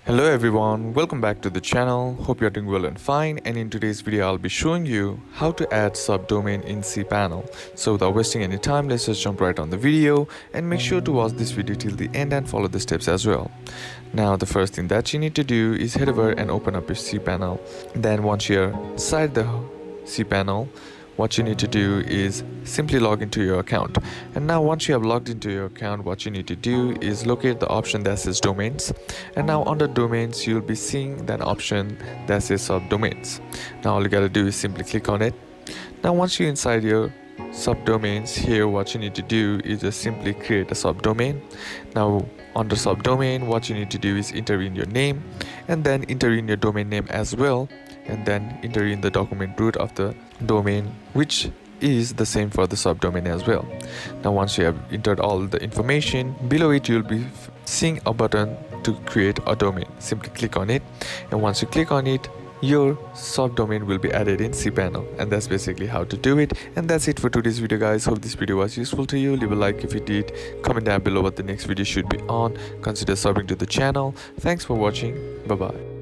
Hello everyone, welcome back to the channel. Hope you're doing well and fine, and in today's video I'll be showing you how to add subdomain in cPanel. So without wasting any time, let's just jump right on the video and make sure to watch this video till the end and follow the steps as well. Now the first thing that you need to do is head over and open up your cPanel. Then once you're inside the cPanel, what you need to do is simply log into your account. And now once you have logged into your account, what you need to do is locate the option that says domains. And now under domains, you'll be seeing that option that says subdomains. Now all you gotta do is simply click on it. Now once you're inside your subdomains, here what you need to do is just simply create a subdomain. Now under subdomain, what you need to do is enter in your name and then enter in your domain name as well, and then enter in the document root of the domain, which is the same for the subdomain as well. Now once you have entered all the information, below it you'll be seeing a button to create a domain. Simply click on it, and once you click on it, your subdomain will be added in cPanel. And that's basically how to do it. And that's it for today's video, guys. Hope this video was useful to you. Leave a like if you did, comment down below what the next video should be on, consider subbing to the channel. Thanks for watching. Bye bye.